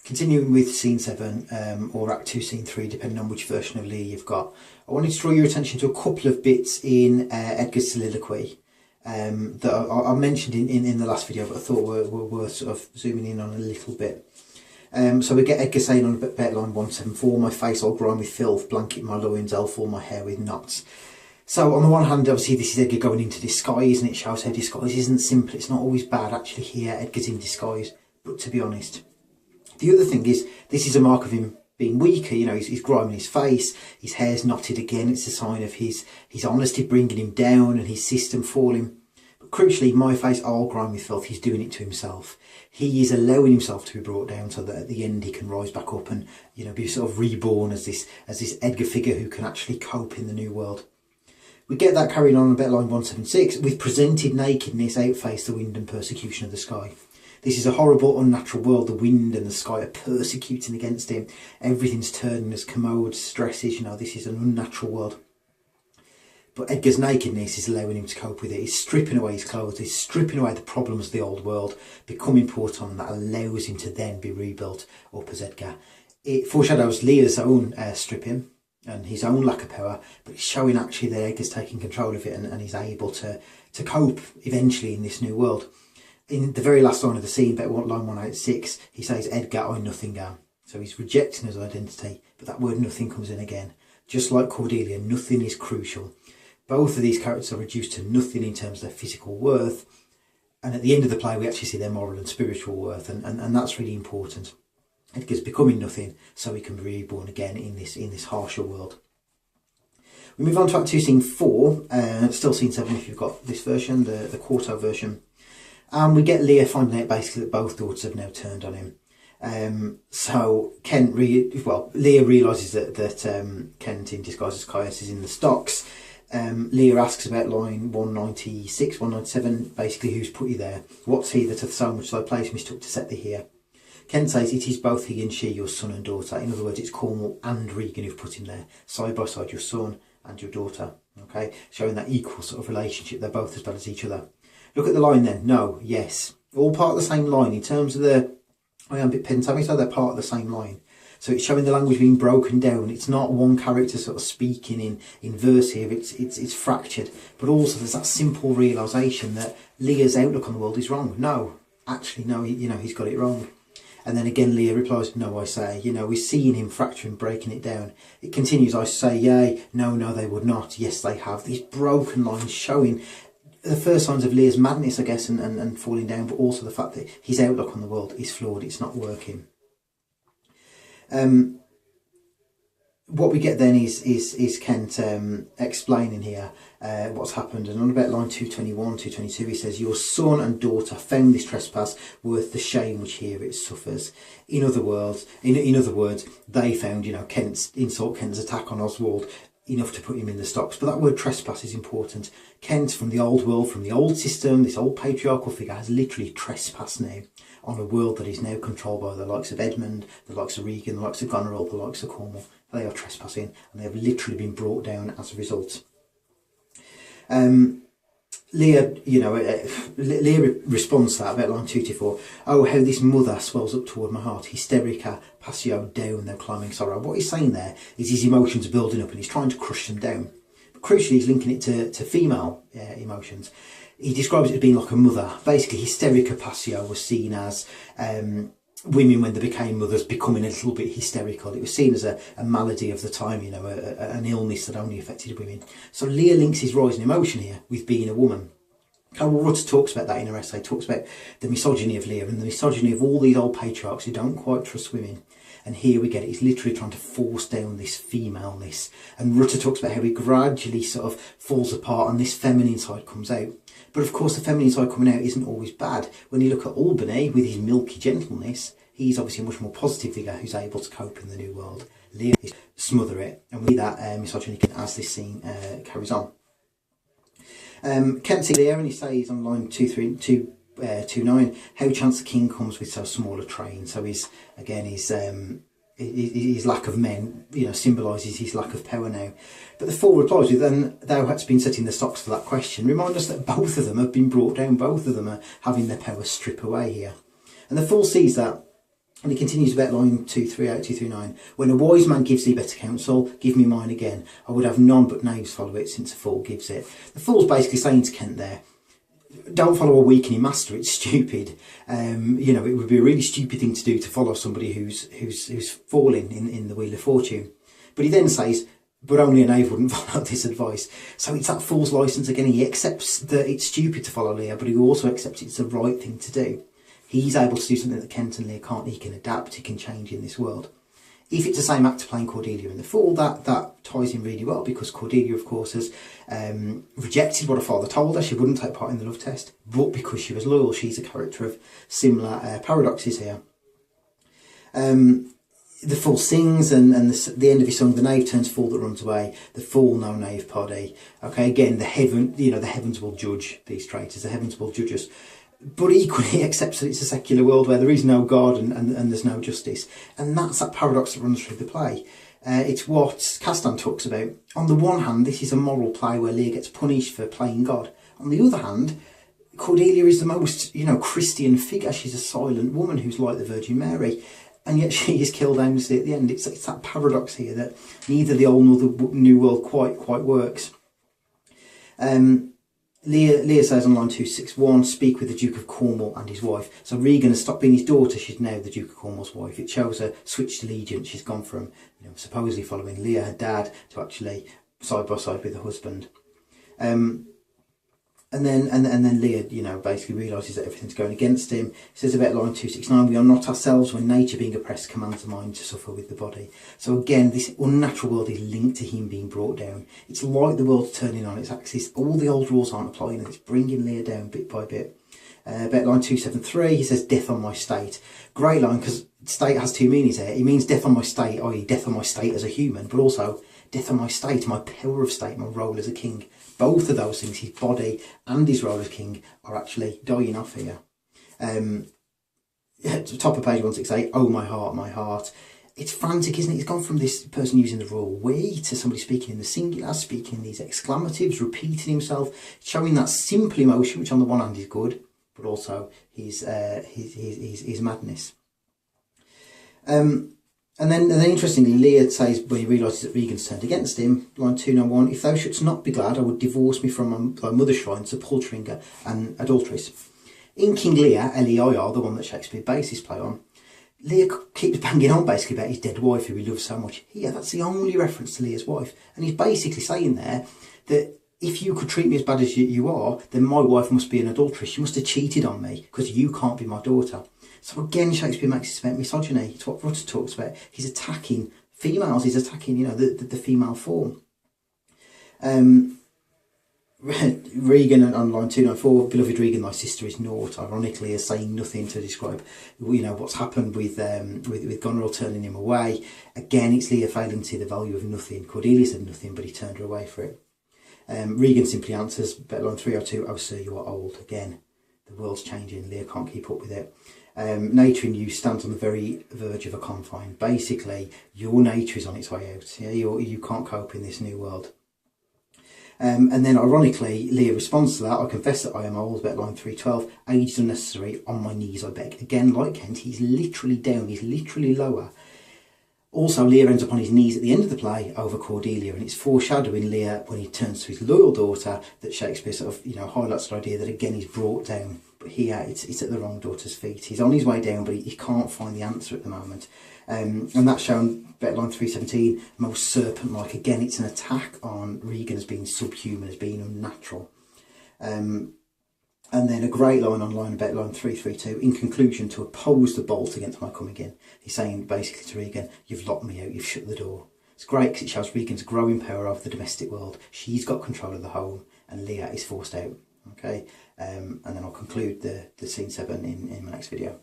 Continuing with scene 7, or Act 2, scene 3, depending on which version of Lear you've got, I wanted to draw your attention to a couple of bits in Edgar's soliloquy that I mentioned in the last video, but I thought were worth sort of zooming in on a little bit. So we get Edgar saying on bet line 174, "My face all grime with filth, blanket my loins, I'll fill my hair with knots." So on the one hand, obviously this is Edgar going into disguise, and it shows how disguise isn't simple. It's not always bad. Actually here, Edgar's in disguise, but to be honest. The other thing is, this is a mark of him being weaker. You know, he's grime in his face, his hair's knotted again. It's a sign of his honesty bringing him down and his system falling. But crucially, "My face all grime with filth," he's doing it to himself. He is allowing himself to be brought down so that at the end he can rise back up and, you know, be sort of reborn as this Edgar figure who can actually cope in the new world. We get that carried on bet line 176, "With presented nakedness outface the wind and persecution of the sky." This is a horrible, unnatural world. The wind and the sky are persecuting against him. Everything's turning as commode, stresses, you know, this is an unnatural world. But Edgar's nakedness is allowing him to cope with it. He's stripping away his clothes, he's stripping away the problems of the old world, becoming put on, that allows him to then be rebuilt up as Edgar. It foreshadows Lear's own stripping and his own lack of power, but it's showing actually that Edgar's taking control of it and he's able to cope eventually in this new world. In the very last line of the scene, bet line 186, he says, "Edgar, I nothing am." So he's rejecting his identity, but that word nothing comes in again. Just like Cordelia, nothing is crucial. Both of these characters are reduced to nothing in terms of their physical worth, and at the end of the play we actually see their moral and spiritual worth, and that's really important. Edgar's becoming nothing so he can be reborn again in this harsher world. We move on to Act 2, scene 4, still scene 7 if you've got this version, the quarto version. And we get Lear finding out basically that both daughters have now turned on him. So Lear realises that Kent in disguise as Caius is in the stocks. Lear asks about line 196, 197, basically who's put you there? What's he that hath so much thy place mistook to set thee here? Kent says, "It is both he and she, your son and daughter." In other words, it's Cornwall and Regan who've put him there, side by side, your son and your daughter. Okay, showing that equal sort of relationship. They're both as bad as each other. Look at the line then. No, yes. All part of the same line. In terms of the iambic pentameter, they're part of the same line. So it's showing the language being broken down. It's not one character sort of speaking in verse here. It's fractured. But also there's that simple realisation that Lear's outlook on the world is wrong. No, actually, no, he's got it wrong. And then again, Lear replies, "No, I say." You know, we're seeing him fracturing, breaking it down. It continues, "I say, yea. No, they would not. Yes, they have." These broken lines showing the first signs of Lear's madness, I guess, and falling down, but also the fact that his outlook on the world is flawed. It's not working. What we get then is Kent explaining here what's happened, and on about line 221, 222, he says, "Your son and daughter found this trespass worth the shame which here it suffers." In other words, they found, Kent's insult, Kent's attack on Oswald, enough to put him in the stocks. But that word trespass is important. Kent, from the old world, from the old system, this old patriarchal figure, has literally trespassed now on a world that is now controlled by the likes of Edmund, the likes of Regan, the likes of Goneril, the likes of Cornwall. They are trespassing, and they have literally been brought down as a result. Lear, Lear responds to that about line 224. "Oh, how this mother swells up toward my heart, hysterica passio down, thou climbing sorrow." What he's saying there is his emotions are building up and he's trying to crush them down. But crucially, he's linking it to female emotions. He describes it as being like a mother. Basically, hysterica passio was seen as women, when they became mothers, becoming a little bit hysterical. It was seen as a malady of the time, an illness that only affected women. So Lear links his rising emotion here with being a woman. Carol Rutter talks about that in her essay, talks about the misogyny of Lear and the misogyny of all these old patriarchs who don't quite trust women. And here we get it, he's literally trying to force down this femaleness. And Rutter talks about how he gradually sort of falls apart and this feminine side comes out. But of course the feminine side coming out isn't always bad. When you look at Albany with his milky gentleness, he's obviously a much more positive figure who's able to cope in the new world. Lear is smother it, and we see that misogyny as this scene carries on. Kent Lear, and he says on line 229, "How chance the king comes with so small a train." So his lack of men, symbolises his lack of power now. But the fool replies with, "And thou hadst been setting the stocks for that question." Remind us that both of them have been brought down, both of them are having their power stripped away here. And the fool sees that And he continues about line 238, 239. When a wise man gives thee better counsel, give me mine again. I would have none but knaves follow it, since a fool gives it. The fool's basically saying to Kent there, don't follow a weakening master, it's stupid. You know, it would be a really stupid thing to do, to follow somebody who's falling in the wheel of fortune. But he then says, but only a knave wouldn't follow this advice. So it's that fool's licence again. He accepts that it's stupid to follow Lear, but he also accepts it's the right thing to do. He's able to do something that Kent and Lear can't. He can adapt, he can change in this world. If it's the same actor playing Cordelia in The Fool, that ties in really well, because Cordelia, of course, has rejected what her father told her. She wouldn't take part in the love test, but because she was loyal, she's a character of similar paradoxes here. The Fool sings, and the end of his song, the knave turns fool that runs away, the fool no knave poddy. Okay, again, the heavens will judge these traitors, the heavens will judge us. But equally accepts that it's a secular world where there is no God and there's no justice. And that's that paradox that runs through the play. It's what Castan talks about. On the one hand, this is a moral play where Lear gets punished for playing God. On the other hand, Cordelia is the most, Christian figure. She's a silent woman who's like the Virgin Mary. And yet she is killed aimlessly at the end. It's that paradox here that neither the old nor the new world quite works. Lear says on line 261, speak with the Duke of Cornwall and his wife. So Regan has stopped being his daughter, she's now the Duke of Cornwall's wife. It shows her switched allegiance. She's gone from supposedly following Lear, her dad, to actually side by side with the husband. And then Lear, basically realises that everything's going against him. He says about line 269, we are not ourselves when nature being oppressed commands the mind to suffer with the body. So again, this unnatural world is linked to him being brought down. It's like the world's turning on its axis. All the old rules aren't applying, and it's bringing Lear down bit by bit. About line 273, he says, death on my state. Great line, because state has two meanings here. It means death on my state, i.e. death on my state as a human, but also death on my state, my power of state, my role as a king. Both of those things, his body and his role as king, are actually dying off here. Top of page 168, oh my heart. It's frantic, isn't it? It's gone from this person using the royal we to somebody speaking in the singular, speaking these exclamatives, repeating himself, showing that simple emotion, which on the one hand is good, but also his madness. And then interestingly, Lear says, when he realises that Regan's turned against him, line 291, if thou shouldst not be glad, I would divorce me from thy mother's shrine, sepulchringer and adulteress. In King Lear, Leir, the one that Shakespeare based his play on, Lear keeps banging on basically about his dead wife who he loves so much. Here, that's the only reference to Lear's wife. And he's basically saying there that if you could treat me as bad as you are, then my wife must be an adulteress. She must have cheated on me because you can't be my daughter. So again, Shakespeare makes it about misogyny. It's what Rutter talks about. He's attacking females. He's attacking, the female form. Regan on line 294, beloved Regan, thy sister is naught. Ironically, is saying nothing to describe, what's happened with Goneril turning him away. Again, it's Lear failing to see the value of nothing. Cordelia said nothing, but he turned her away for it. Regan simply answers, line 302, oh sir, you are old. Again, the world's changing. Lear can't keep up with it. Nature in you stands on the very verge of a confine. Basically, your nature is on its way out. Yeah, you can't cope in this new world. And then, ironically, Lear responds to that. I confess that I am old, about line 312. Age is unnecessary. On my knees, I beg. Again, like Kent, he's literally down. He's literally lower. Also, Lear ends up on his knees at the end of the play over Cordelia, and it's foreshadowing Lear when he turns to his loyal daughter that Shakespeare sort of, highlights the idea that again he's brought down. But here, it's at the wrong daughter's feet. He's on his way down, but he can't find the answer at the moment. And that's shown, about line 317, most serpent-like. Again, it's an attack on Regan as being subhuman, as being unnatural. And then a great line on about line 332, in conclusion, to oppose the bolt against my coming in. He's saying basically to Regan, you've locked me out, you've shut the door. It's great because it shows Regan's growing power over the domestic world. She's got control of the home and Lear is forced out. Okay, and then I'll conclude the scene 7 in my next video.